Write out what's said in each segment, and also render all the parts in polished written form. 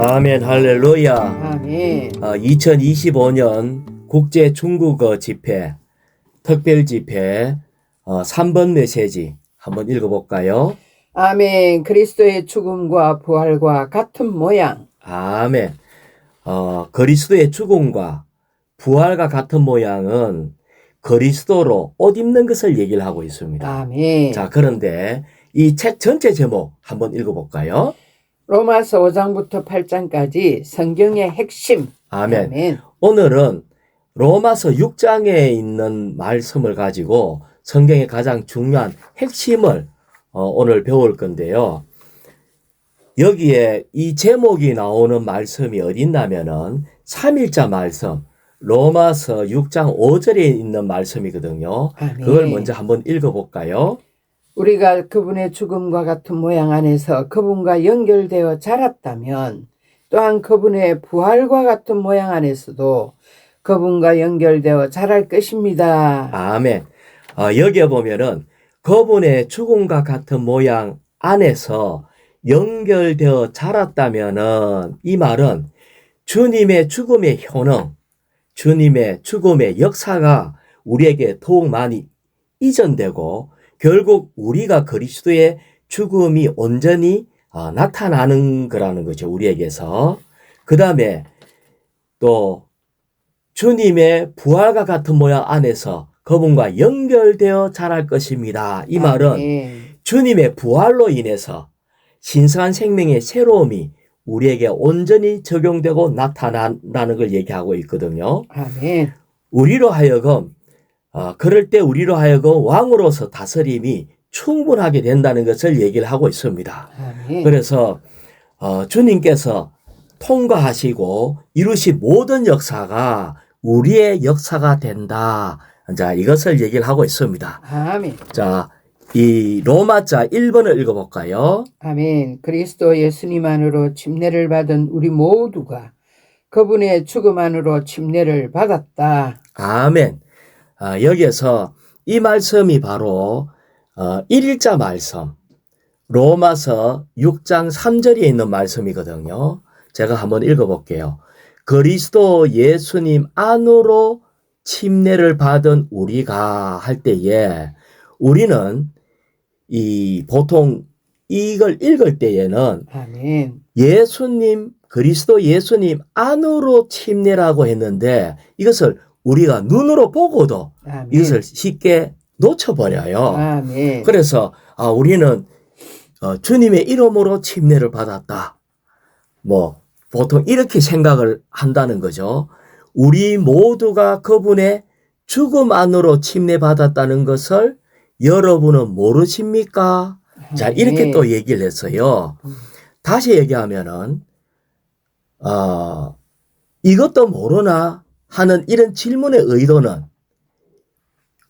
아멘, 할렐루야. 아멘. 2025년 국제 중국어 집회, 특별 집회 3번 메시지 한번 읽어볼까요? 아멘. 그리스도의 죽음과 부활과 같은 모양. 아멘. 그리스도의 죽음과 부활과 같은 모양은 그리스도로 옷 입는 것을 얘기를 하고 있습니다. 아멘. 자, 그런데 이 책 전체 제목 한번 읽어볼까요? 로마서 5장부터 8장까지 성경의 핵심. 아멘. 아멘. 오늘은 로마서 6장에 있는 말씀을 가지고 성경의 가장 중요한 핵심을 오늘 배울 건데요. 여기에 이 제목이 나오는 말씀이 어디 있냐면은 3일자 말씀, 로마서 6장 5절에 있는 말씀이거든요. 아멘. 그걸 먼저 한번 읽어볼까요? 우리가 그분의 죽음과 같은 모양 안에서 그분과 연결되어 자랐다면 또한 그분의 부활과 같은 모양 안에서도 그분과 연결되어 자랄 것입니다. 아멘. 여기에 보면은 그분의 죽음과 같은 모양 안에서 연결되어 자랐다면은 이 말은 주님의 죽음의 효능, 주님의 죽음의 역사가 우리에게 더욱 많이 이전되고 결국 우리가 그리스도의 죽음이 온전히 나타나는 거라는 거죠. 우리에게서. 그 다음에 또 주님의 부활과 같은 모양 안에서 그분과 연결되어 자랄 것입니다. 이 말은 아멘. 주님의 부활로 인해서 신성한 생명의 새로움이 우리에게 온전히 적용되고 나타난다는 걸 얘기하고 있거든요. 아멘. 우리로 하여금 그럴 때 우리로 하여금 왕으로서 다스림이 충분하게 된다는 것을 얘기를 하고 있습니다. 아멘. 그래서 주님께서 통과하시고 이루신 모든 역사가 우리의 역사가 된다. 자, 이것을 얘기를 하고 있습니다. 아멘. 자, 이 로마자 1번을 읽어볼까요? 아멘. 그리스도 예수님 안으로 침례를 받은 우리 모두가 그분의 죽음 안으로 침례를 받았다. 아멘. 여기에서 이 말씀이 바로 1일자 말씀, 로마서 6장 3절에 있는 말씀이거든요. 제가 한번 읽어볼게요. 그리스도 예수님 안으로 침례를 받은 우리가 할 때에 우리는 보통 이걸 읽을 때에는 아멘. 그리스도 예수님 안으로 침례라고 했는데 이것을 우리가 눈으로 보고도 아멘. 이것을 쉽게 놓쳐버려요. 아멘. 그래서 우리는 주님의 이름으로 침례를 받았다. 보통 이렇게 생각을 한다는 거죠. 우리 모두가 그분의 죽음 안으로 침례받았다는 것을 여러분은 모르십니까? 자, 이렇게 또 얘기를 했어요. 다시 얘기하면은 이것도 모르나 하는 이런 질문의 의도는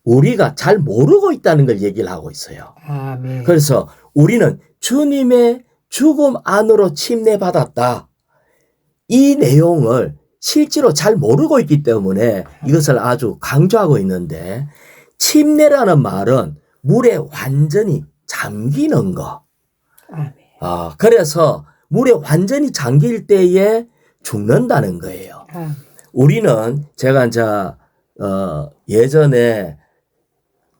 우리가 잘 모르고 있다는 걸 얘기를 하고 있어요. 아멘. 그래서 우리는 주님의 죽음 안으로 침례받았다. 이 내용을 실제로 잘 모르고 있기 때문에 이것을 아주 강조하고 있는데 침례라는 말은 물에 완전히 잠기는 거. 아멘. 그래서 물에 완전히 잠길 때에 죽는다는 거예요. 아멘. 우리는 제가 이제 예전에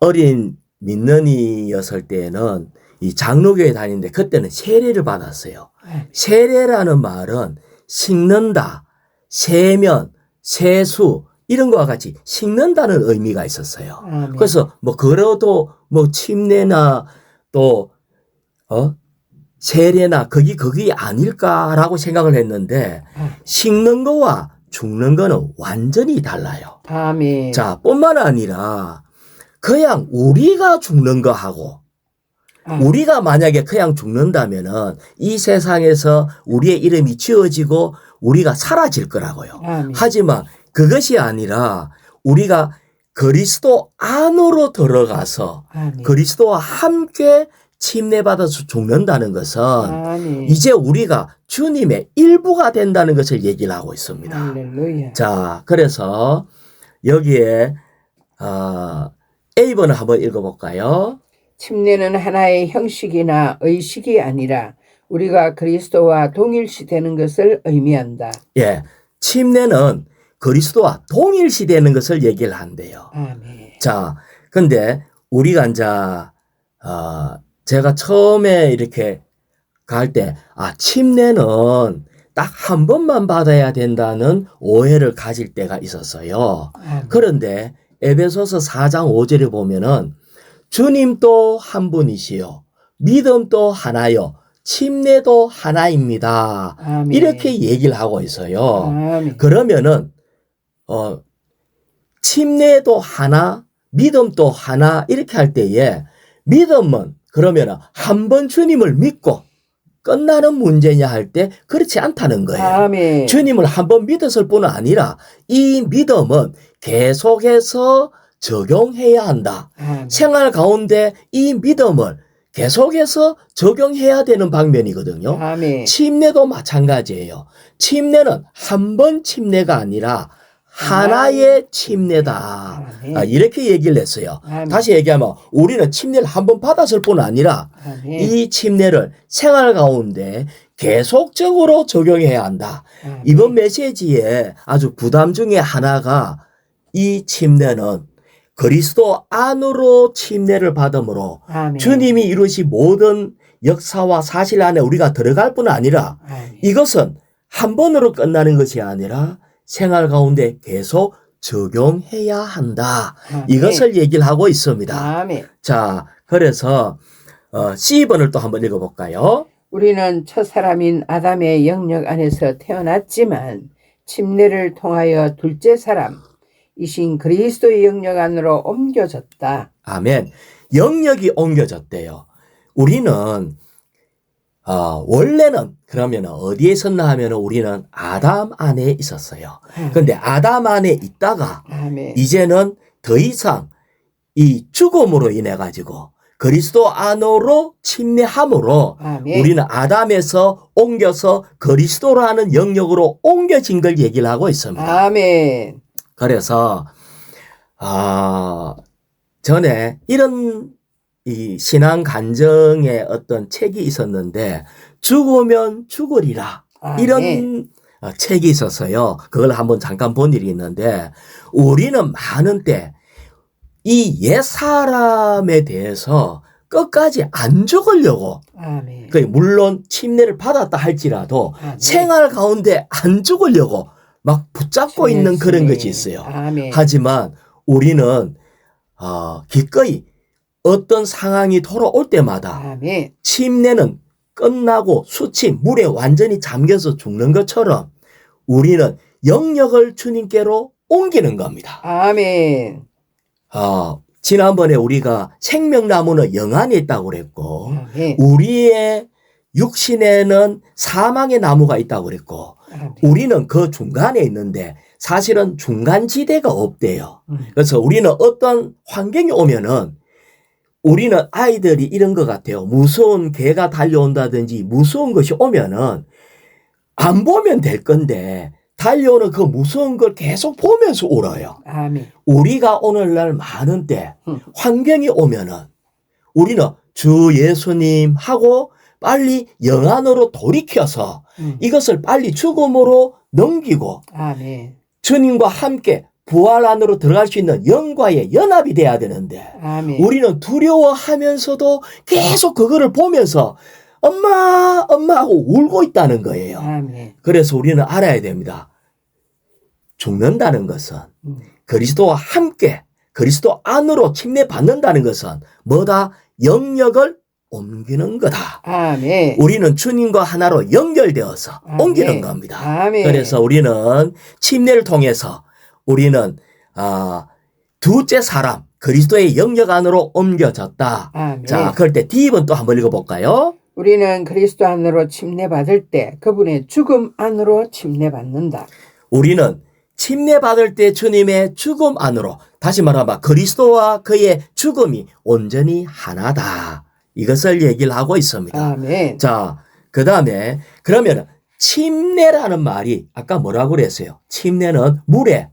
어린 민년이었을 때에는 이 장로교에 다니는데 그때는 세례를 받았어요. 세례라는 말은 식는다, 세면, 세수 이런 거와 같이 식는다는 의미가 있었어요. 아멘. 그래서 그래도 침례나 또 세례나 그게 아닐까라고 생각을 했는데 식는 거와 죽는 거는 완전히 달라요. 아멘. 자, 뿐만 아니라 그냥 우리가 죽는 거하고 우리가 만약에 그냥 죽는다면은 이 세상에서 우리의 이름이 지워지고 우리가 사라질 거라고요. 아멘. 하지만 그것이 아니라 우리가 그리스도 안으로 들어가서 아멘. 그리스도와 함께 침례받아서 죽는다는 것은 아멘. 이제 우리가 주님의 일부가 된다는 것을 얘기를 하고 있습니다. 할렐루야. 자, 그래서 여기에 A번을 한번 읽어볼까요? 침례는 하나의 형식이나 의식이 아니라 우리가 그리스도와 동일시되는 것을 의미한다. 예, 침례는 그리스도와 동일시되는 것을 얘기를 한대요. 아멘. 자, 근데 우리가 이제 제가 처음에 이렇게 갈 때 침례는 딱 한 번만 받아야 된다는 오해를 가질 때가 있었어요. 아멘. 그런데 에베소서 4장 5절에 보면은 주님도 한 분이시요 믿음도 하나요 침례도 하나입니다. 아멘. 이렇게 얘기를 하고 있어요. 아멘. 그러면은 침례도 하나, 믿음도 하나 이렇게 할 때에 믿음은 그러면 한 번 주님을 믿고 끝나는 문제냐 할 때 그렇지 않다는 거예요. 아멘. 주님을 한 번 믿었을 뿐 아니라 이 믿음은 계속해서 적용해야 한다. 아멘. 생활 가운데 이 믿음을 계속해서 적용해야 되는 방면이거든요. 아멘. 침례도 마찬가지예요. 침례는 한 번 침례가 아니라 하나의 침례다. 아멘. 이렇게 얘기를 했어요. 아멘. 다시 얘기하면 우리는 침례를 한 번 받았을 뿐 아니라 아멘. 이 침례를 생활 가운데 계속적으로 적용해야 한다. 아멘. 이번 메시지의 아주 부담 중에 하나가 이 침례는 그리스도 안으로 침례를 받음으로 아멘. 주님이 이루신 모든 역사와 사실 안에 우리가 들어갈 뿐 아니라 아멘. 이것은 한 번으로 끝나는 것이 아니라 생활 가운데 계속 적용해야 한다. 아멘. 이것을 얘기를 하고 있습니다. 아멘. 자, 그래서 C번을 또 한번 읽어볼까요? 우리는 첫사람인 아담의 영역 안에서 태어났지만 침례를 통하여 둘째 사람이신 그리스도의 영역 안으로 옮겨졌다. 아멘. 영역이 옮겨졌대요. 우리는 원래는 그러면 어디에 있었나 하면 우리는 아담 안에 있었어요. 근데 아담 안에 있다가 아멘. 이제는 더 이상 이 죽음으로 인해 가지고 그리스도 안으로 침례함으로 아멘. 우리는 아담에서 옮겨서 그리스도라는 영역으로 옮겨진 걸 얘기를 하고 있습니다. 아멘. 그래서 전에 이런 이 신앙 간증의 어떤 책이 있었는데 죽으면 죽으리라 아멘. 이런 책이 있었어요. 그걸 한번 잠깐 본 일이 있는데 우리는 많은 때 이 옛사람에 대해서 끝까지 안 죽으려고 아멘. 물론 침례를 받았다 할지라도 아멘. 생활 가운데 안 죽으려고 막 붙잡고 있는 그런 것이 있어요. 아멘. 하지만 우리는 기꺼이 어떤 상황이 돌아올 때마다 아멘. 침례는 끝나고 수치 물에 완전히 잠겨서 죽는 것처럼 우리는 영역을 주님께로 옮기는 겁니다. 아멘. 지난번에 우리가 생명나무는 영안에 있다고 그랬고 아멘. 우리의 육신에는 사망의 나무가 있다고 그랬고 아멘. 우리는 그 중간에 있는데 사실은 중간지대가 없대요. 음. 그래서 우리는 어떤 환경이 오면은 우리는 아이들이 이런 것 같아요. 무서운 개가 달려온다든지 무서운 것이 오면은 안 보면 될 건데 달려오는 그 무서운 걸 계속 보면서 울어요. 아멘. 우리가 오늘날 많은 때 환경이 오면은 우리는 주 예수님 하고 빨리 영안으로 돌이켜서 이것을 빨리 죽음으로 넘기고 아멘. 주님과 함께 부활 안으로 들어갈 수 있는 영과의 연합이 돼야 되는데 아멘. 우리는 두려워하면서도 계속 그거를 보면서 엄마 하고 울고 있다는 거예요. 아멘. 그래서 우리는 알아야 됩니다. 죽는다는 것은 그리스도와 함께 그리스도 안으로 침례받는다는 것은 뭐다? 영역을 옮기는 거다. 아멘. 우리는 주님과 하나로 연결되어서 아멘. 옮기는 겁니다. 아멘. 그래서 우리는 침례를 통해서 우리는 둘째 사람 그리스도의 영역 안으로 옮겨졌다. 아멘. 자, 그럴 때 D번 또 한번 읽어볼까요? 우리는 그리스도 안으로 침례받을 때 그분의 죽음 안으로 침례받는다. 우리는 침례받을 때 주님의 죽음 안으로 다시 말하면 그리스도와 그의 죽음이 온전히 하나다. 이것을 얘기를 하고 있습니다. 아멘. 자, 그 다음에 그러면 침례라는 말이 아까 뭐라고 그랬어요? 침례는 물에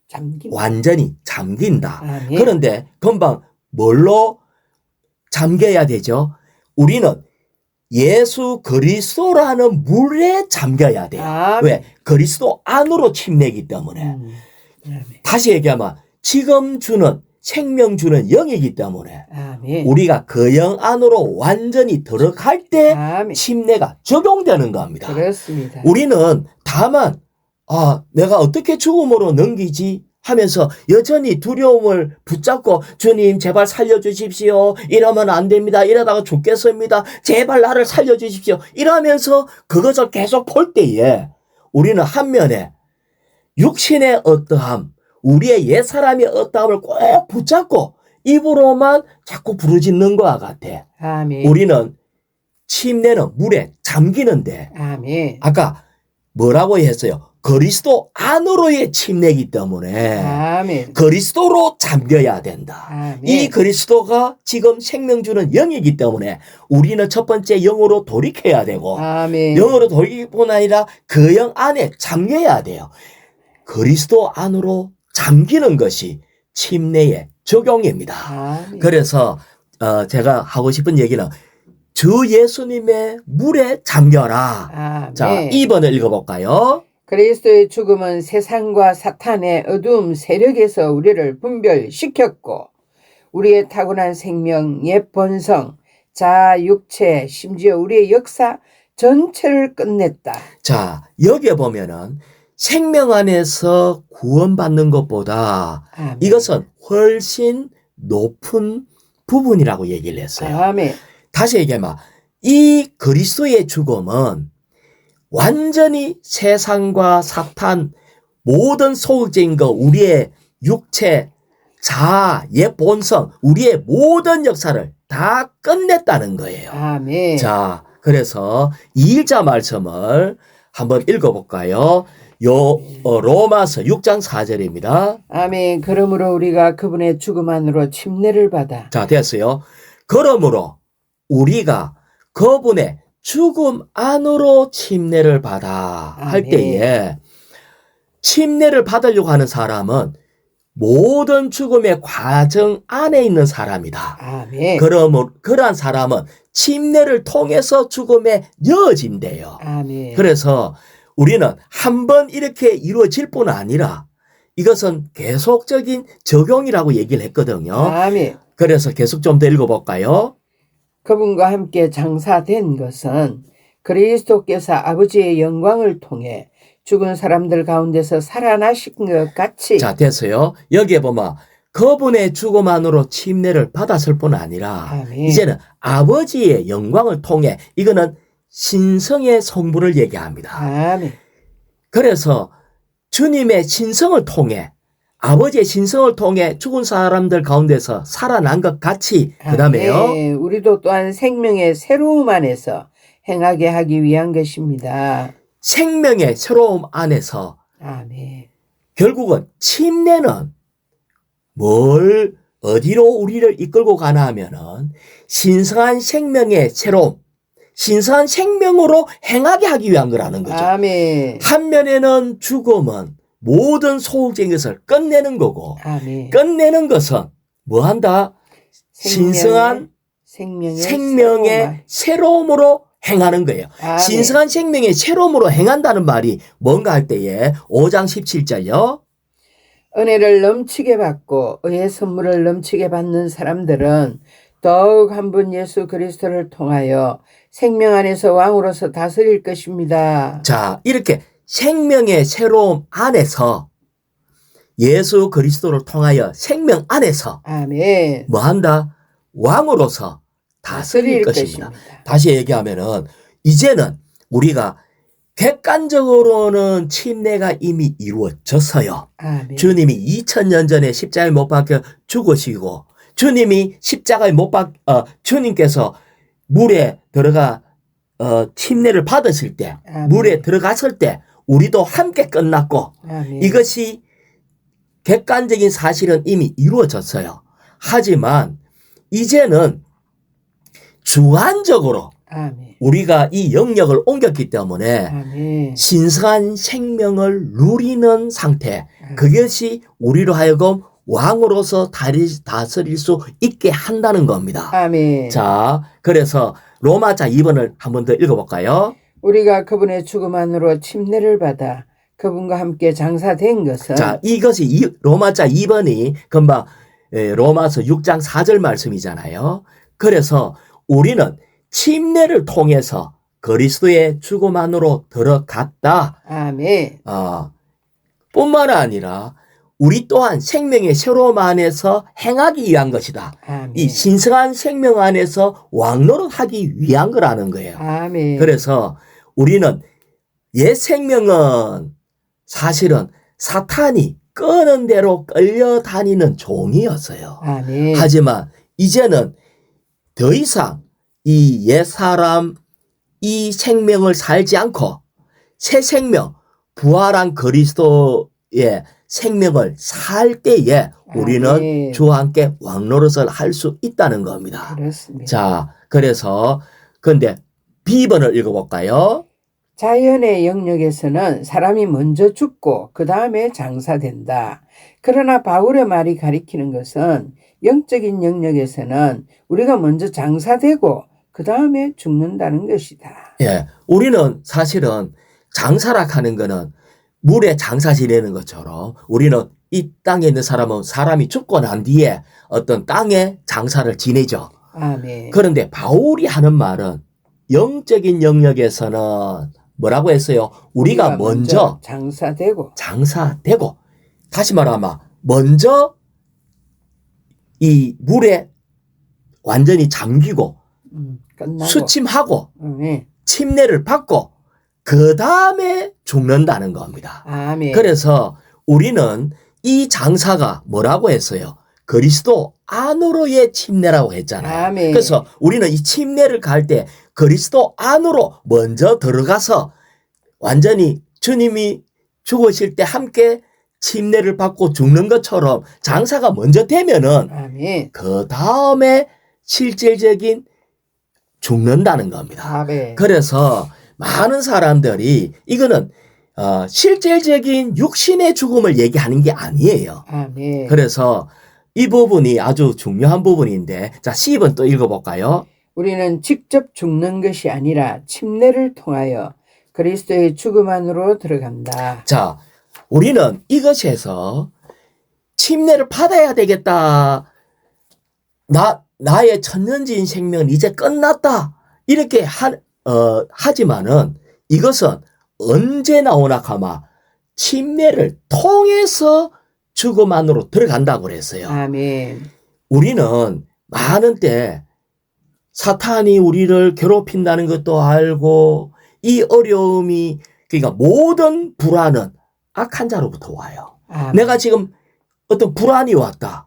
잠긴. 완전히 잠긴다. 아멘. 그런데 금방 뭘로 잠겨야 되죠? 우리는 예수 그리스도라는 물에 잠겨야 돼요. 아멘. 왜? 그리스도 안으로 침례이기 때문에. 아멘. 다시 얘기하면 지금 주는 생명 주는 영이기 때문에 아멘. 우리가 그 영 안으로 완전히 들어갈 때 아멘. 침례가 적용되는 겁니다. 그렇습니다. 우리는 다만 내가 어떻게 죽음으로 넘기지 하면서 여전히 두려움을 붙잡고 주님 제발 살려주십시오. 이러면 안 됩니다. 이러다가 죽겠습니다. 제발 나를 살려주십시오. 이러면서 그것을 계속 볼 때에 우리는 한면에 육신의 어떠함, 우리의 옛사람의 어떠함을 꼭 붙잡고 입으로만 자꾸 부르짖는 것과 같아. 아멘. 우리는 침례는 물에 잠기는데 아멘. 아까 뭐라고 했어요? 그리스도 안으로의 침례이기 때문에 아멘. 그리스도로 잠겨야 된다. 아멘. 이 그리스도가 지금 생명 주는 영이기 때문에 우리는 첫 번째 영으로 돌이켜야 되고 아멘. 영으로 돌이뿐 아니라 그 영 안에 잠겨야 돼요. 그리스도 안으로 잠기는 것이 침례의 적용입니다. 아멘. 그래서 제가 하고 싶은 얘기는 주 예수님의 물에 잠겨라. 아멘. 자, 2번을 읽어볼까요? 그리스도의 죽음은 세상과 사탄의 어두움 세력에서 우리를 분별시켰고 우리의 타고난 생명, 옛 본성, 자아, 육체, 심지어 우리의 역사 전체를 끝냈다. 자, 여기에 보면은 생명 안에서 구원받는 것보다 아멘. 이것은 훨씬 높은 부분이라고 얘기를 했어요. 아멘. 다시 얘기하면 이 그리스도의 죽음은 완전히 세상과 사탄 모든 소극적인 거 우리의 육체, 자아, 옛 본성, 우리의 모든 역사를 다 끝냈다는 거예요. 아멘. 자, 그래서 2자 말씀을 한번 읽어볼까요? 로마서 6장 4절입니다. 아멘. 그러므로 우리가 그분의 죽음 안으로 침례를 받아. 자, 됐어요. 그러므로 우리가 그분의 죽음 안으로 침례를 받아 할 아멘. 때에 침례를 받으려고 하는 사람은 모든 죽음의 과정 안에 있는 사람이다. 아멘. 그러한 사람은 침례를 통해서 죽음에 이어진대요. 아멘. 그래서 우리는 한 번 이렇게 이루어질 뿐 아니라 이것은 계속적인 적용이라고 얘기를 했거든요. 아멘. 그래서 계속 좀 더 읽어볼까요? 그분과 함께 장사된 것은 그리스도께서 아버지의 영광을 통해 죽은 사람들 가운데서 살아나신 것 같이. 자, 됐어요. 여기에 보면 그분의 죽음 안으로 침례를 받았을 뿐 아니라 아멘. 이제는 아버지의 영광을 통해 이거는 신성의 성부를 얘기합니다. 아멘. 그래서 주님의 신성을 통해 아버지의 신성을 통해 죽은 사람들 가운데서 살아난 것 같이 그 다음에요. 아멘. 우리도 또한 생명의 새로움 안에서 행하게 하기 위한 것입니다. 생명의 새로움 안에서 아멘. 결국은 침례는 어디로 우리를 이끌고 가나 하면은 신성한 생명의 새로움, 신성한 생명으로 행하게 하기 위한 거라는 거죠. 아멘. 한면에는 죽음은 모든 소극적인 것을 끝내는 거고 아멘. 끝내는 것은 뭐 한다? 신성한 생명의 새로움으로 행하는 거예요. 아멘. 신성한 생명의 새로움으로 행한다는 말이 뭔가 할 때에 5장 17절요. 은혜를 넘치게 받고 의의 선물을 넘치게 받는 사람들은 더욱 한 분 예수 그리스도를 통하여 생명 안에서 왕으로서 다스릴 것입니다. 자, 이렇게 생명의 새로움 안에서 예수 그리스도를 통하여 생명 안에서 아멘. 뭐 한다? 왕으로서 다스릴 것입니다. 다시 얘기하면은 이제는 우리가 객관적으로는 침례가 이미 이루어졌어요. 아멘. 주님이 2000년 전에 십자가에 못 박혀 죽으시고 주님이 십자가에 주님께서 물에 들어가 침례를 받으실 때 아멘. 물에 들어갔을 때 우리도 함께 끝났고 아멘. 이것이 객관적인 사실은 이미 이루어졌어요. 하지만 이제는 주관적으로 아멘. 우리가 이 영역을 옮겼기 때문에 아멘. 신성한 생명을 누리는 상태, 그것이 우리로 하여금 왕으로서 다스릴 수 있게 한다는 겁니다. 아멘. 자, 그래서 로마자 2번을 한 번 더 읽어볼까요? 우리가 그분의 죽음 안으로 침례를 받아 그분과 함께 장사된 것은 자, 이것이 로마자 2번이 금방 로마서 6장 4절 말씀이잖아요. 그래서 우리는 침례를 통해서 그리스도의 죽음 안으로 들어갔다. 아멘. 뿐만 아니라 우리 또한 생명의 새로움 안에서 행하기 위한 것이다. 아멘. 이 신성한 생명 안에서 왕노릇하기 위한 거라는 거예요. 아멘. 그래서 우리는 옛 생명은 사실은 사탄이 끄는 대로 끌려다니는 종이었어요. 아멘. 하지만 이제는 더 이상 이 옛 사람, 이 생명을 살지 않고 새 생명, 부활한 그리스도의 생명을 살 때에 우리는 아멘. 주와 함께 왕노릇을 할 수 있다는 겁니다. 그렇습니다. 자, 그래서 근데 B번을 읽어볼까요? 자연의 영역에서는 사람이 먼저 죽고 그 다음에 장사된다. 그러나 바울의 말이 가리키는 것은 영적인 영역에서는 우리가 먼저 장사되고 그 다음에 죽는다는 것이다. 예, 우리는 사실은 장사라 하는 거는 물에 장사 지내는 것처럼 우리는 이 땅에 있는 사람이 죽고 난 뒤에 어떤 땅에 장사를 지내죠. 아멘. 그런데 바울이 하는 말은 영적인 영역에서는 뭐라고 했어요? 우리가 먼저 장사되고 다시 말하면 먼저 이 물에 완전히 잠기고 끝나고. 수침하고 아멘. 침례를 받고 그 다음에 죽는다는 겁니다. 아멘. 그래서 우리는 이 장사가 뭐라고 했어요? 그리스도 안으로의 침례라고 했잖아요. 아멘. 그래서 우리는 이 침례를 갈 때 그리스도 안으로 먼저 들어가서 완전히 주님이 죽으실 때 함께 침례를 받고 죽는 것처럼 장사가 먼저 되면은 아멘. 그 다음에 실질적인 죽는다는 겁니다. 아멘. 그래서 많은 사람들이 이거는 실질적인 육신의 죽음을 얘기하는 게 아니에요. 아멘. 그래서 이 부분이 아주 중요한 부분인데, 자, C번 또 읽어볼까요? 우리는 직접 죽는 것이 아니라 침례를 통하여 그리스도의 죽음 안으로 들어간다. 자, 우리는 이것에서 침례를 받아야 되겠다. 나의 천년지인 생명은 이제 끝났다. 이렇게 하지만은 이것은 언제 나오나 하면 침례를 통해서 죽음 안으로 들어간다고 그랬어요. 아멘. 우리는 많은 때 사탄이 우리를 괴롭힌다는 것도 알고 이 어려움이 그러니까 모든 불안은 악한 자로부터 와요. 아멘. 내가 지금 어떤 불안이 왔다.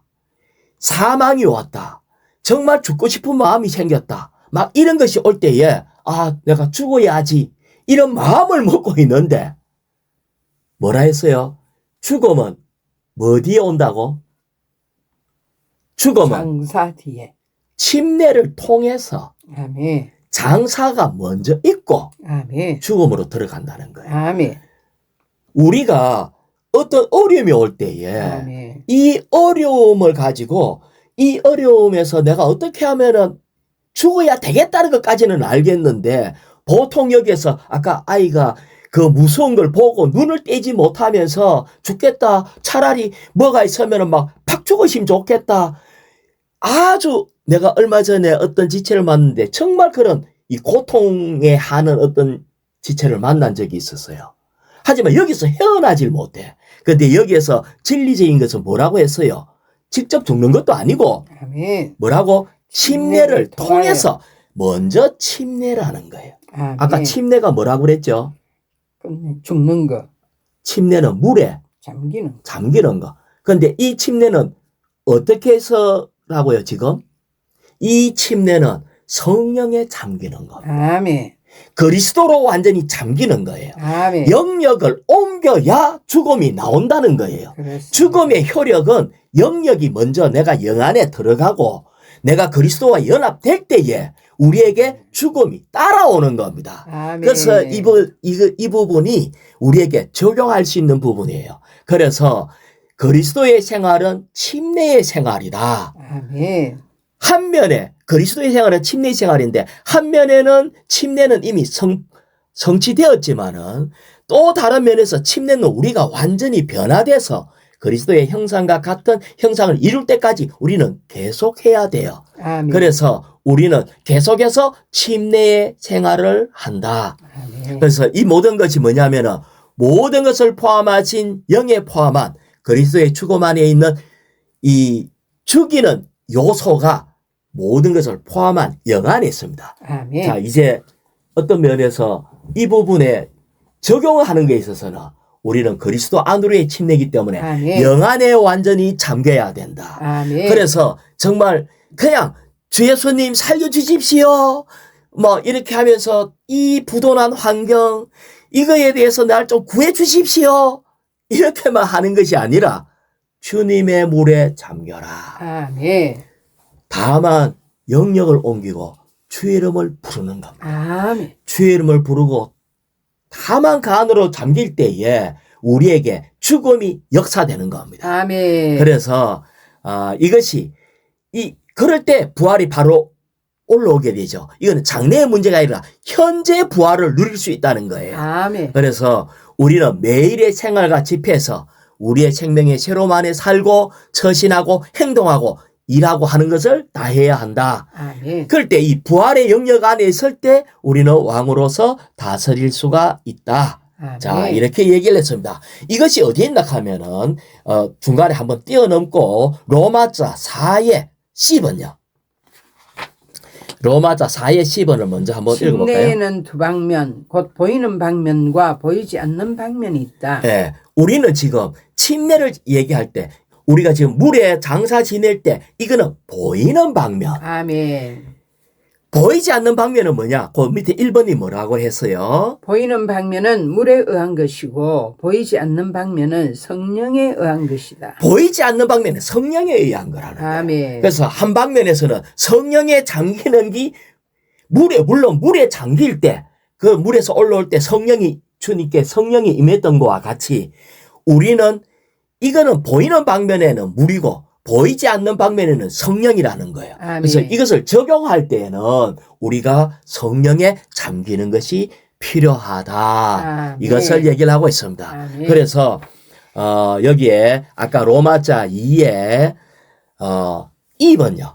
사망이 왔다. 정말 죽고 싶은 마음이 생겼다. 막 이런 것이 올 때에 내가 죽어야지 이런 마음을 먹고 있는데 뭐라 했어요? 죽음은 뭐 뒤에 온다고? 죽음은 장사 뒤에. 침례를 통해서 아멘. 장사가 먼저 있고 아멘. 죽음으로 들어간다는 거예요. 아멘. 우리가 어떤 어려움이 올 때에 아멘. 이 어려움을 가지고 이 어려움에서 내가 어떻게 하면은 죽어야 되겠다는 것까지는 알겠는데 보통 여기에서 아까 아이가 그 무서운 걸 보고 눈을 떼지 못하면서 죽겠다. 차라리 뭐가 있으면은 막 팍 죽으시면 좋겠다. 아주 내가 얼마 전에 어떤 지체를 만났는데 정말 그런 이 고통에 하는 어떤 지체를 만난 적이 있었어요. 하지만 여기서 헤어나질 못해. 근데 여기에서 진리적인 것은 뭐라고 했어요? 직접 죽는 것도 아니고 아멘. 뭐라고? 침례를 침례를 통해서 먼저 침례라는 거예요. 아멘. 아까 침례가 뭐라고 그랬죠? 죽는 거. 침례는 물에 잠기는 거. 잠기는 거. 근데 이 침례는 어떻게 해서라고요, 지금? 이 침례는 성령에 잠기는 겁니다. 아멘. 그리스도로 완전히 잠기는 거예요. 아멘. 영역을 옮겨야 죽음이 나온다는 거예요. 그렇습니다. 죽음의 효력은 영역이 먼저 내가 영 안에 들어가고 내가 그리스도와 연합될 때에 우리에게 죽음이 따라오는 겁니다. 아멘. 그래서 이 부분이 우리에게 적용할 수 있는 부분이에요. 그래서 그리스도의 생활은 침례의 생활이다. 아멘. 한면에 그리스도의 생활은 침례의 생활인데 한면에는 침례는 이미 성취되었지만은 또 다른 면에서 침례는 우리가 완전히 변화돼서 그리스도의 형상과 같은 형상을 이룰 때까지 우리는 계속해야 돼요. 아멘. 그래서 우리는 계속해서 침례의 생활을 한다. 아멘. 그래서 이 모든 것이 뭐냐면은 모든 것을 포함하신 영에 포함한 그리스도의 죽음 안에 있는 이 죽이는 요소가 모든 것을 포함한 영 안에 있습니다. 아멘. 자, 이제 어떤 면에서 이 부분에 적용하는 게 있어서는 우리는 그리스도 안으로의 침례이기 때문에 아멘. 영 안에 완전히 잠겨야 된다. 아멘. 그래서 정말 그냥 주 예수님 살려주십시오. 뭐 이렇게 하면서 이 부도난 환경 이거에 대해서 날 좀 구해 주십시오. 이렇게만 하는 것이 아니라 주님의 물에 잠겨라. 아멘. 다만 영역을 옮기고 주의 이름을 부르는 겁니다. 아멘. 주의 이름을 부르고 다만 그 안으로 잠길 때에 우리에게 죽음이 역사되는 겁니다. 아멘. 그래서 이것이 그럴 때 부활이 바로 올라오게 되죠. 이거는 장래의 문제가 아니라 현재 부활을 누릴 수 있다는 거예요. 아멘. 그래서 우리는 매일의 생활과 집회에서 우리의 생명의 새로움 안에 살고 처신하고 행동하고 일하고 하는 것을 다 해야 한다. 아멘. 그럴 때 이 부활의 영역 안에 있을 때 우리는 왕으로서 다스릴 수가 있다. 아멘. 자, 이렇게 얘기를 했습니다. 이것이 어디에 있나 하면은 중간에 한번 뛰어넘고 로마자 4의 10번요. 로마자 4의 10번을 먼저 한번 읽어볼까요? 침례에는 두 방면, 곧 보이는 방면과 보이지 않는 방면이 있다. 네, 우리는 지금 침례를 얘기할 때 우리가 지금 물에 장사 지낼 때 이거는 보이는 방면. 아멘. 보이지 않는 방면은 뭐냐? 그 밑에 1번이 뭐라고 했어요? 보이는 방면은 물에 의한 것이고 보이지 않는 방면은 성령에 의한 것이다. 보이지 않는 방면은 성령에 의한 거라는 거예요. 아멘. 그래서 한 방면에서는 성령에 잠기는 게 물론 물에 잠길 때 그 물에서 올라올 때 주님께 성령이 임했던 것과 같이 우리는 이거는 보이는 방면에는 물이고 보이지 않는 방면에는 성령이라는 거예요. 아멘. 그래서 이것을 적용할 때에는 우리가 성령에 잠기는 것이 필요하다. 아멘. 이것을 얘기를 하고 있습니다. 아멘. 그래서 여기에 아까 로마자 2의 2번요.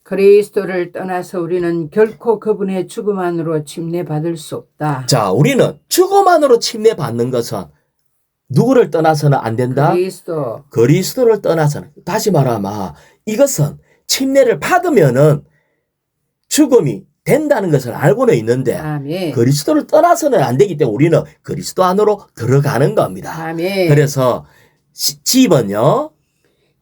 그리스도를 떠나서 우리는 결코 그분의 죽음 안으로 침례받을 수 없다. 자, 우리는 죽음 안으로 침례받는 것은 누구를 떠나서는 안 된다? 그리스도를 떠나서는. 다시 말하면 이것은 침례를 받으면은 죽음이 된다는 것을 알고는 있는데 아멘. 그리스도를 떠나서는 안 되기 때문에 우리는 그리스도 안으로 들어가는 겁니다. 아멘. 그래서 10번요.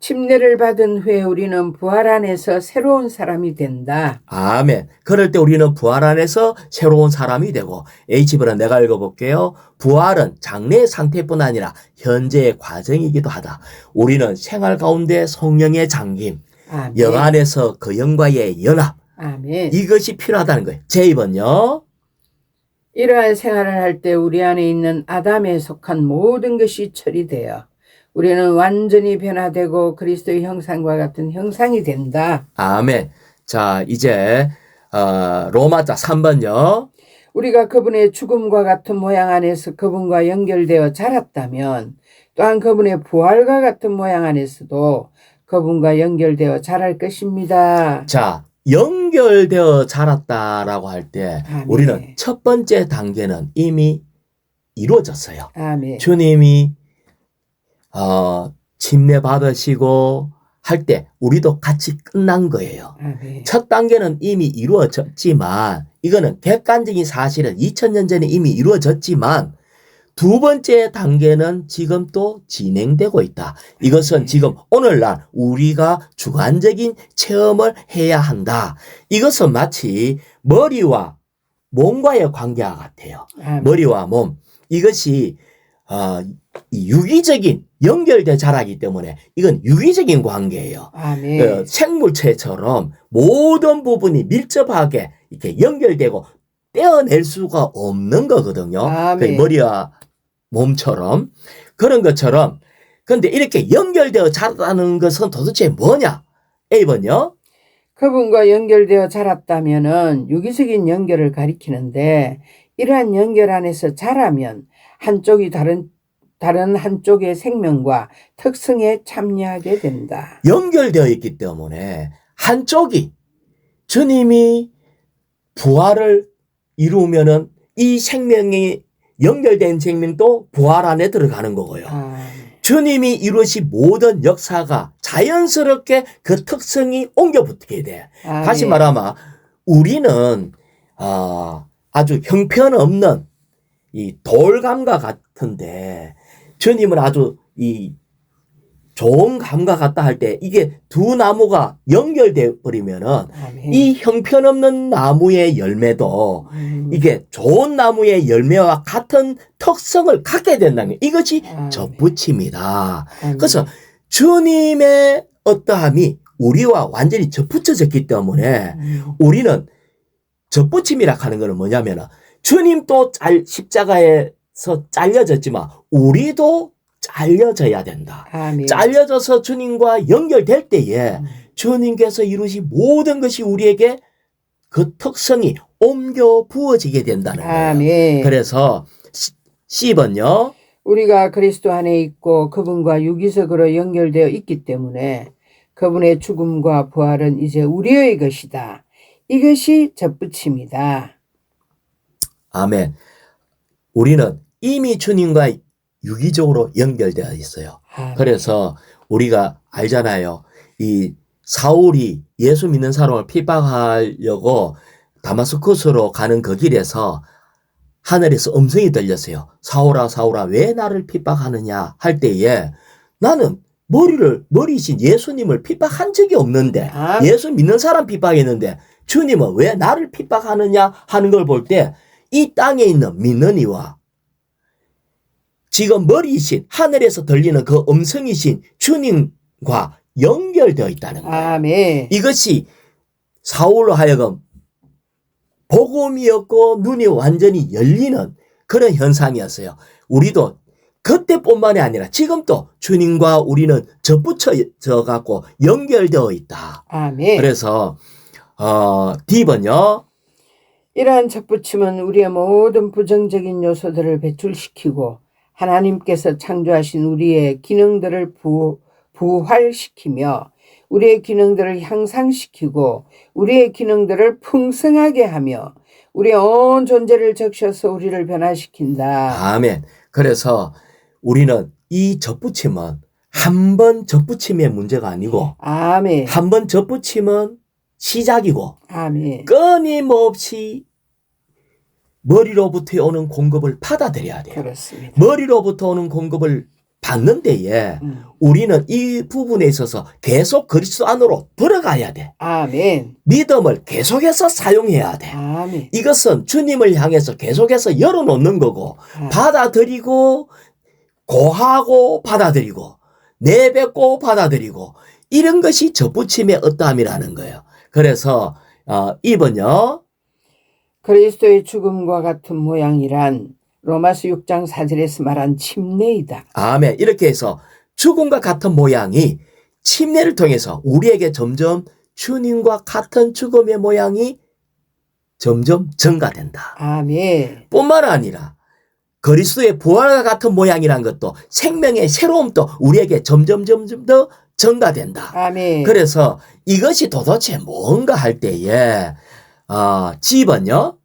침례를 받은 후에 우리는 부활 안에서 새로운 사람이 된다. 아멘. 그럴 때 우리는 부활 안에서 새로운 사람이 되고 H번은 내가 읽어볼게요. 부활은 장래의 상태뿐 아니라 현재의 과정이기도 하다. 우리는 생활 가운데 성령의 잠김, 아멘. 영 안에서 그 영과의 연합, 아멘. 이것이 필요하다는 거예요. J번요. 이러한 생활을 할 때 우리 안에 있는 아담에 속한 모든 것이 처리되어 우리는 완전히 변화되고 그리스도의 형상과 같은 형상이 된다. 아멘. 자, 이제 로마자 3번요. 우리가 그분의 죽음과 같은 모양 안에서 그분과 연결되어 자랐다면 또한 그분의 부활과 같은 모양 안에서도 그분과 연결되어 자랄 것입니다. 자, 연결되어 자랐다라고 할 때 아멘. 우리는 첫 번째 단계는 이미 이루어졌어요. 아멘. 주님이 침례 받으시고 할 때 우리도 같이 끝난 거예요. 아멘. 첫 단계는 이미 이루어졌지만 이거는 객관적인 사실은 2000년 전에 이미 이루어졌지만 두 번째 단계는 지금 또 진행되고 있다. 이것은 지금 오늘날 우리가 주관적인 체험을 해야 한다. 이것은 마치 머리와 몸과의 관계와 같아요. 아멘. 머리와 몸. 이것이 유기적인 연결된 자라기 때문에 이건 유기적인 관계예요. 아멘. 생물체처럼 모든 부분이 밀접하게 이렇게 연결되고 떼어낼 수가 없는 거거든요. 아멘. 머리와 몸처럼 그런 것처럼 근데 이렇게 연결되어 자랐다는 것은 도대체 뭐냐? A번요. 그분과 연결되어 자랐다면은 유기적인 연결을 가리키는데 이러한 연결 안에서 자라면 한쪽이 다른 한쪽의 생명과 특성에 참여하게 된다. 연결되어 있기 때문에 한쪽이 주님이 부활을 이루면은 이 생명이 연결된 생명도 부활 안에 들어가는 거고요. 주님이 이루신 모든 역사가 자연스럽게 그 특성이 옮겨 붙게 돼. 다시 말하면 우리는 아주 형편없는 이 돌감과 같은데 주님은 아주 이 좋은 감과 같다 할 때 이게 두 나무가 연결돼 버리면은 이 형편없는 나무의 열매도 이게 좋은 나무의 열매와 같은 특성을 갖게 된다는 거예요. 이것이 접붙임이다. 그래서 주님의 어떠함이 우리와 완전히 접붙여졌기 때문에 우리는 접붙임이라 하는 것은 뭐냐면은 주님도 십자가에서 잘려졌지만 우리도 잘려져야 된다. 잘려져서 주님과 연결될 때에 주님께서 이루신 모든 것이 우리에게 그 특성이 옮겨 부어지게 된다는 거예요. 그래서 C번요. 우리가 그리스도 안에 있고 그분과 유기적으로 연결되어 있기 때문에 그분의 죽음과 부활은 이제 우리의 것이다. 이것이 접붙임이다. 아멘. 우리는 이미 주님과 유기적으로 연결되어 있어요. 그래서 우리가 알잖아요. 이 사울이 예수 믿는 사람을 핍박하려고 다마스쿠스로 가는 그 길에서 하늘에서 음성이 들렸어요. 사울아 사울아 왜 나를 핍박하느냐 할 때에 나는 머리신 예수님을 핍박한 적이 없는데 예수 믿는 사람 핍박했는데 주님은 왜 나를 핍박하느냐 하는 걸 볼 때 이 땅에 있는 믿는 이와 지금 머리이신 하늘에서 들리는 그 음성이신 주님과 연결되어 있다는 거예요. 이것이 사울로 하여금 복음이었고 눈이 완전히 열리는 그런 현상이었어요. 우리도 그때뿐만이 아니라 지금도 주님과 우리는 접붙여져 갖고 연결되어 있다. 그래서 D번요. 이러한 접붙임은 우리의 모든 부정적인 요소들을 배출시키고 하나님께서 창조하신 우리의 기능들을 부활시키며 우리의 기능들을 향상시키고 우리의 기능들을 풍성하게 하며 우리의 온 존재를 적셔서 우리를 변화시킨다. 아멘. 그래서 우리는 이 접붙임은 한 번 접붙임의 문제가 아니고 한 번 접붙임은 시작이고 끊임없이 머리로부터 오는 공급을 받아들여야 돼요. 그렇습니다. 머리로부터 오는 공급을 받는 데에 우리는 이 부분에 있어서 계속 그리스도 안으로 들어가야 돼. 믿음을 계속해서 사용해야 돼. 이것은 주님을 향해서 계속해서 열어놓는 거고 받아들이고 고하고 받아들이고 내뱉고 받아들이고 이런 것이 접붙임의 어떠함이라는 거예요. 그래서 2번요. 그리스도의 죽음과 같은 모양이란 로마서 6장 4절에서 말한 침례이다. 아멘. 이렇게 해서 죽음과 같은 모양이 침례를 통해서 우리에게 점점 주님과 같은 죽음의 모양이 점점 증가된다. 뿐만 아니라 그리스도의 부활과 같은 모양이란 것도 생명의 새로움도 우리에게 점점 더 증가된다. 그래서 이것이 도대체 뭔가 할 때에 G번요.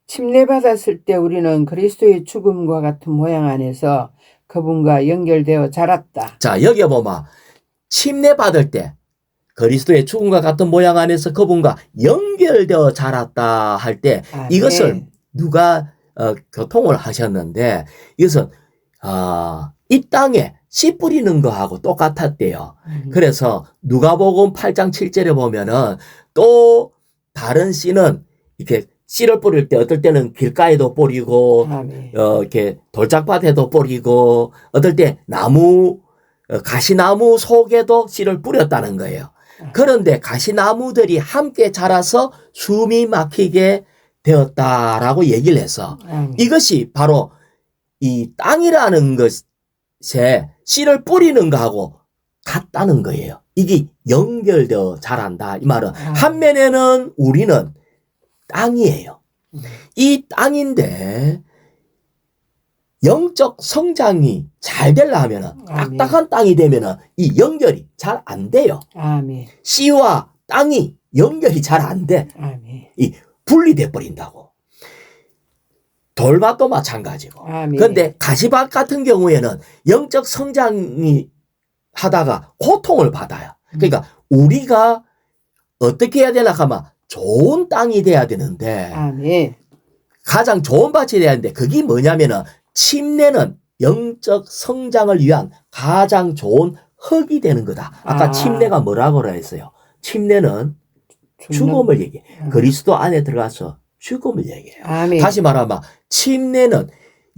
침례받았을 때 우리는 그리스도의 죽음과 같은 모양 안에서 그분과 연결되어 자랐다. 자, 여기 보면 침례받을 때 그리스도의 죽음과 같은 모양 안에서 그분과 연결되어 자랐다 할 때 이것을 누가 교통을 하셨는데 이것은 이 땅에 씨 뿌리는 거하고 똑같았대요. 그래서 누가복음 8장 7절에 보면은 또 다른 씨는 이렇게 씨를 뿌릴 때 어떨 때는 길가에도 뿌리고 이렇게 돌짝밭에도 뿌리고 어떨 때 가시나무 속에도 씨를 뿌렸다는 거예요. 그런데 가시나무들이 함께 자라서 숨이 막히게 되었다라고 얘기를 해서 이것이 바로 이 땅이라는 것에 씨를 뿌리는 거하고 같다는 거예요. 이게 연결되어 자란다. 이 말은 한면에는 우리는 땅이에요. 이 땅인데 영적 성장이 잘 되려면은 아멘. 딱딱한 땅이 되면은 이 연결이 잘 안 돼요. 아멘. 씨와 땅이 연결이 잘 안 돼. 아멘. 이 분리돼 버린다고. 돌밭도 마찬가지고. 아멘. 그런데 가시밭 같은 경우에는 영적 성장이 하다가 고통을 받아요. 그러니까 우리가 어떻게 해야 되나 하면 좋은 땅이 돼야 되는데 아멘. 가장 좋은 밭이 돼야 되는데 그게 뭐냐면은 침례는 영적 성장을 위한 가장 좋은 흙이 되는 거다. 아까 침례가 뭐라고 그랬어요? 침례는 죽음을 얘기해. 그리스도 안에 들어가서 죽음을 얘기해요. 아멘. 다시 말하면 침례는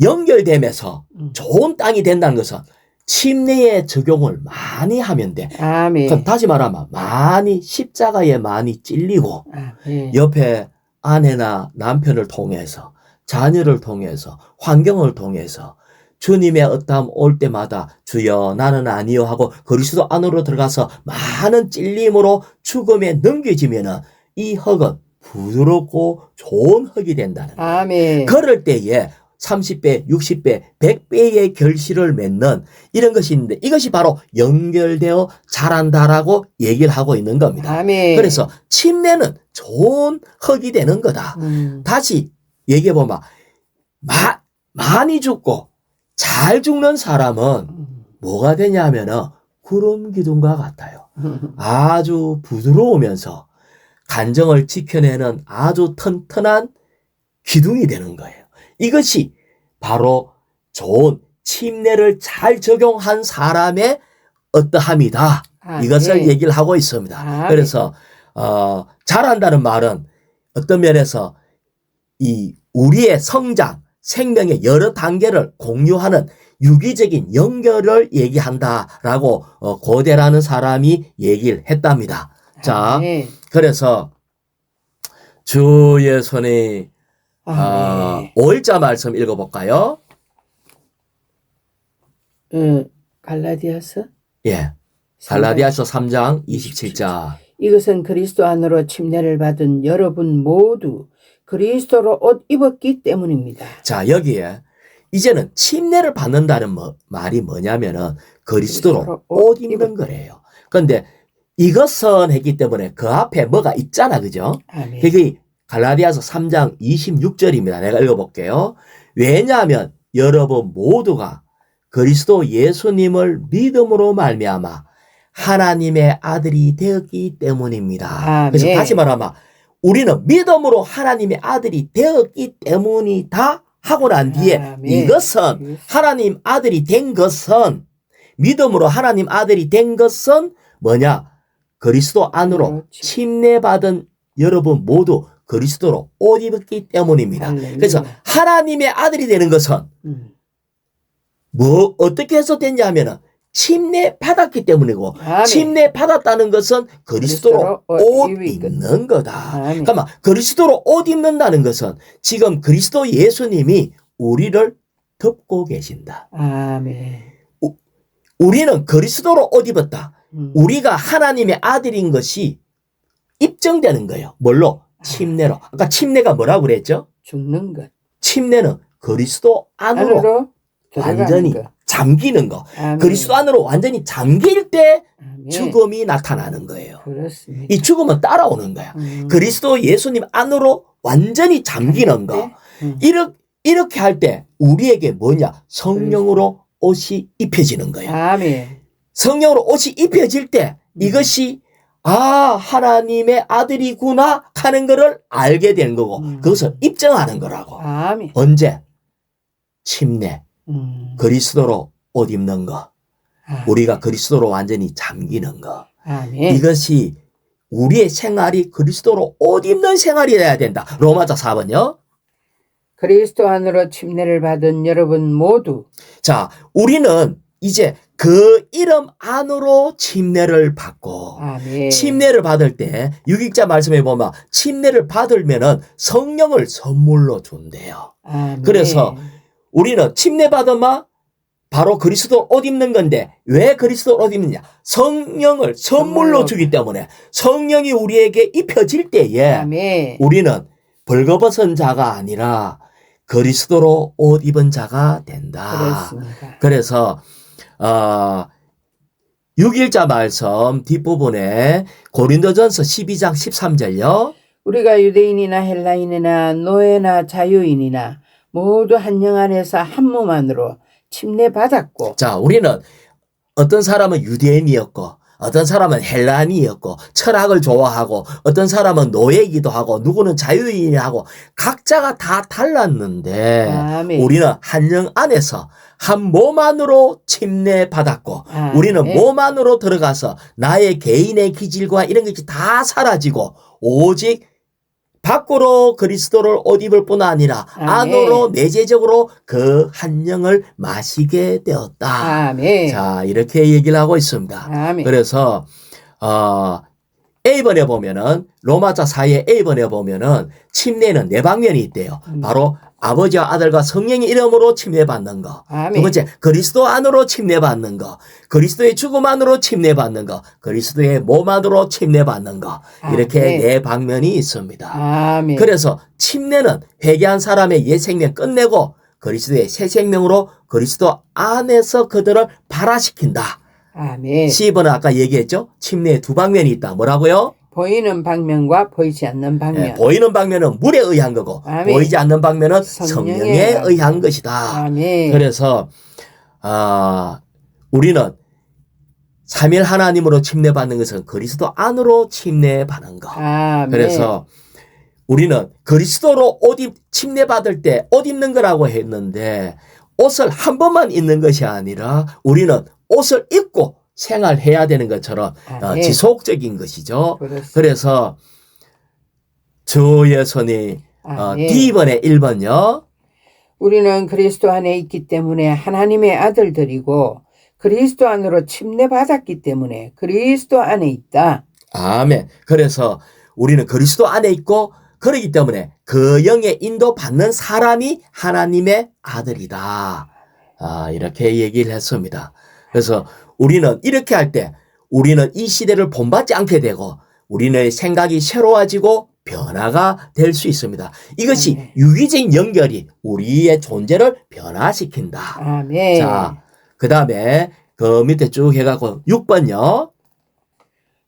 연결되면서 좋은 땅이 된다는 것은 침례의 적용을 많이 하면 돼. 아멘. 그럼 다시 말하면 많이 십자가에 많이 찔리고 아멘. 옆에 아내나 남편을 통해서 자녀를 통해서 환경을 통해서 주님의 어떠함 올 때마다 주여 나는 아니요 하고 그리스도 안으로 들어가서 많은 찔림으로 죽음에 넘겨지면은 이 흙은 부드럽고 좋은 흙이 된다는 거예요. 아멘. 그럴 때에 30배, 60배, 100배의 결실을 맺는 이런 것이 있는데 이것이 바로 연결되어 자란다라고 얘기를 하고 있는 겁니다. 아멘. 그래서 침례는 좋은 흙이 되는 거다. 다시 얘기해보면 많이 죽고 잘 죽는 사람은 뭐가 되냐면은 구름 기둥과 같아요. 아주 부드러우면서 간정을 지켜내는 아주 튼튼한 기둥이 되는 거예요. 이것이 바로 좋은 침례를 잘 적용한 사람의 어떠함이다. 이것을 얘기를 하고 있습니다. 그래서 잘한다는 말은 어떤 면에서 이 우리의 성장, 생명의 여러 단계를 공유하는 유기적인 연결을 얘기한다라고 고대라는 사람이 얘기를 했답니다. 자, 그래서 주의 손이 5일자 말씀 읽어볼까요? 갈라디아서? 예. 갈라디아서 3장 27절. 이것은 그리스도 안으로 침례를 받은 여러분 모두 그리스도로 옷 입었기 때문입니다. 자, 여기에 이제는 침례를 받는다는 말이 뭐냐면은 그리스도로 옷 입는 거래요. 그런데 이것은 했기 때문에 그 앞에 뭐가 있잖아. 그죠? 그게 갈라디아서 3장 26절입니다. 내가 읽어볼게요. 왜냐하면 여러분 모두가 그리스도 예수님을 믿음으로 말미암아 하나님의 아들이 되었기 때문입니다. 그래서 다시 말하면 우리는 믿음으로 하나님의 아들이 되었기 때문이다 하고 난 뒤에 이것은 하나님 아들이 된 것은 믿음으로 하나님 아들이 된 것은 뭐냐? 그리스도 안으로 침례받은 여러분 모두 그리스도로 옷 입었기 때문입니다. 그래서 하나님의 아들이 되는 것은 뭐 어떻게 해서 됐냐면은 침례 받았기 때문이고 침례 받았다는 것은 그리스도로 옷 입는 거다. 그러면 그리스도로 옷 입는다는 것은 지금 그리스도 예수님이 우리를 덮고 계신다. 아멘. 우리는 그리스도로 옷 입었다. 우리가 하나님의 아들인 것이 입증되는 거예요. 뭘로? 침례로. 아까 침례가 뭐라고 그랬죠? 죽는 것. 침례는 그리스도 안으로 완전히 잠기는 거. 아멘. 그리스도 안으로 완전히 잠길 때 아멘. 죽음이 나타나는 거예요. 그렇습니다. 이 죽음은 따라오는 거야. 그리스도 예수님 안으로 완전히 잠기는 거. 이렇게 할 때 우리에게 뭐냐? 성령으로 옷이 입혀지는 거예요. 아멘. 성령으로 옷이 입혀질 때 이것이 하나님의 아들이구나 하는 것을 알게 되는 거고 그것을 입증하는 거라고. 아멘. 언제? 침례. 그리스도로 옷 입는 거. 우리가 그리스도로 완전히 잠기는 거. 아멘. 이것이 우리의 생활이 그리스도로 옷 입는 생활이 돼야 된다. 로마서 4번요. 그리스도 안으로 침례를 받은 여러분 모두. 자, 우리는 이제 그 이름 안으로 침례를 받고 아멘. 침례를 받을 때 유익자 말씀에 보면 침례를 받으면은 성령을 선물로 준대요. 아멘. 그래서 우리는 침례받으면 바로 그리스도 옷 입는 건데 왜 그리스도 옷 입느냐? 성령을 선물로 주기 때문에 성령이 우리에게 입혀질 때에 아멘. 우리는 벌거벗은 자가 아니라 그리스도로 옷 입은 자가 된다. 그렇습니다. 그래서 6일자 말씀 뒷부분에 고린도전서 12장 13절요. 우리가 유대인이나 헬라인이나 노예나 자유인이나 모두 한 영 안에서 한 몸 안으로 침례받았고. 자, 우리는 어떤 사람은 유대인이었고 어떤 사람은 헬라인이었고 철학을 좋아하고 어떤 사람은 노예이기도 하고 누구는 자유인이하고 각자가 다 달랐는데 아멘. 우리는 한 영 안에서 한 몸 안으로 침례받았고 아멘. 우리는 몸 안으로 들어가서 나의 개인의 기질과 이런 것이 다 사라지고 오직 밖으로 그리스도를 옷 입을 뿐 아니라 아멘. 안으로 내재적으로 그 한 영을 마시게 되었다. 아멘. 자, 이렇게 얘기를 하고 있습니다. 아멘. 그래서 A번에 보면은 로마자 4의 A번에 보면은 침례는 네 방면이 있대요. 바로 아버지와 아들과 성령의 이름으로 침례받는 거. 아멘. 두 번째, 그리스도 안으로 침례받는 거. 그리스도의 죽음 안으로 침례받는 거. 그리스도의 몸 안으로 침례받는 거. 이렇게 아멘. 네 방면이 있습니다. 아멘. 그래서 침례는 회개한 사람의 옛 생명 끝내고 그리스도의 새 생명으로 그리스도 안에서 그들을 발화시킨다. 아멘. C번은 아까 얘기했죠? 침례의 두 방면이 있다. 뭐라고요? 보이는 방면과 보이지 않는 방면. 예, 보이는 방면은 물에 의한 거고 아멘. 보이지 않는 방면은 성령에 성령에 의한 것이다. 아멘. 그래서 우리는 삼일 하나님으로 침례받는 것은 그리스도 안으로 침례받는 거. 아멘. 그래서 우리는 그리스도로 침례받을 때 옷 입는 거라고 했는데 옷을 한 번만 입는 것이 아니라 우리는 옷을 입고 생활해야 되는 것처럼 아멘. 지속적인 것이죠. 그렇습니다. 그래서 주의 손이 아멘. D번에 1번요. 우리는 그리스도 안에 있기 때문에 하나님의 아들들이고 그리스도 안으로 침례받았기 때문에 그리스도 안에 있다. 아멘. 그래서 우리는 그리스도 안에 있고 그러기 때문에 그 영의 인도 받는 사람이 하나님의 아들이다. 이렇게 얘기를 했습니다. 그래서 우리는 이렇게 할 때 우리는 이 시대를 본받지 않게 되고 우리는 생각이 새로워지고 변화가 될 수 있습니다. 이것이 아멘. 유기적인 연결이 우리의 존재를 변화시킨다. 아멘. 자, 그 다음에 그 밑에 쭉 해가고 6번요.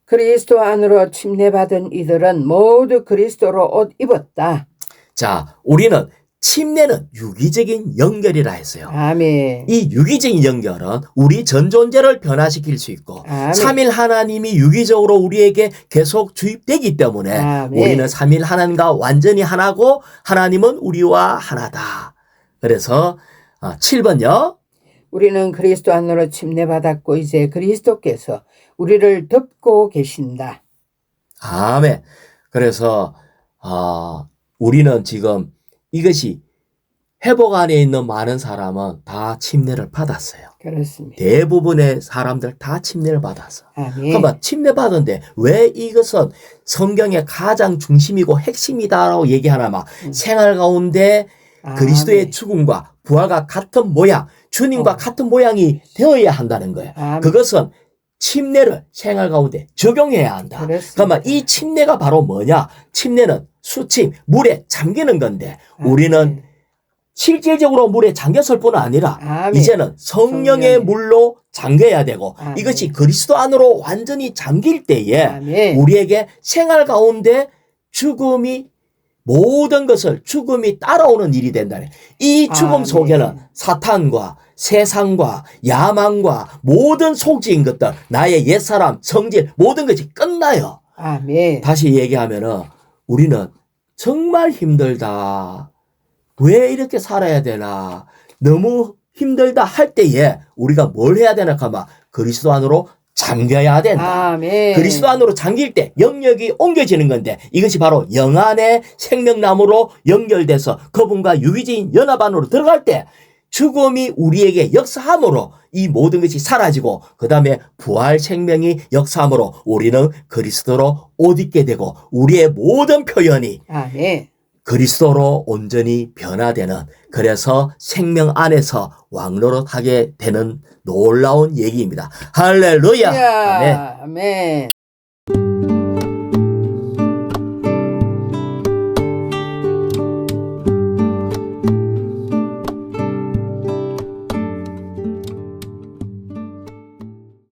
그리스도 안으로 침례받은 이들은 모두 그리스도로 옷 입었다. 자, 우리는 침례는 유기적인 연결이라 했어요. 아멘. 이 유기적인 연결은 우리 전 존재를 변화시킬 수 있고 아멘. 삼일 하나님이 유기적으로 우리에게 계속 주입되기 때문에 아멘. 우리는 삼일 하나님과 완전히 하나고 하나님은 우리와 하나다. 그래서 7번요. 우리는 그리스도 안으로 침례받았고 이제 그리스도께서 우리를 덮고 계신다. 아멘. 그래서 우리는 지금 이것이 회복 안에 있는 많은 사람은 다 침례를 받았어요. 그렇습니다. 대부분의 사람들 다 침례를 받았어. 아멘. 그러면 침례 받은데 왜 이것은 성경의 가장 중심이고 핵심이다라고 얘기하나마 생활 가운데 그리스도의 아멘. 죽음과 부활과 같은 모양, 주님과 같은 모양이 되어야 한다는 거예요. 아멘. 그것은 침례를 생활 가운데 적용해야 한다. 그렇습니다. 그러면 이 침례가 바로 뭐냐? 침례는 수침, 물에 잠기는 건데 우리는 아멘. 실질적으로 물에 잠겼을 뿐 아니라 아멘. 이제는 성령의 성령의. 물로 잠겨야 되고 아멘. 이것이 그리스도 안으로 완전히 잠길 때에 아멘. 우리에게 생활 가운데 모든 것을 죽음이 따라오는 일이 된다네. 이 죽음 아멘. 속에는 사탄과 세상과 야망과 모든 속지인 것들, 나의 옛사람, 성질, 모든 것이 끝나요. 아멘. 다시 얘기하면은 우리는 정말 힘들다. 왜 이렇게 살아야 되나? 너무 힘들다 할 때에 우리가 뭘 해야 되나 하면 그리스도 안으로 잠겨야 된다. 아멘. 그리스도 안으로 잠길 때 영역이 옮겨지는 건데 이것이 바로 영안의 생명나무로 연결돼서 그분과 유기적인 연합 안으로 들어갈 때 죽음이 우리에게 역사함으로 이 모든 것이 사라지고 그 다음에 부활 생명이 역사함으로 우리는 그리스도로 옷 입게 되고 우리의 모든 표현이 아멘. 그리스도로 온전히 변화되는, 그래서 생명 안에서 왕노릇하게 되는 놀라운 얘기입니다. 할렐루야. 아멘. 아멘.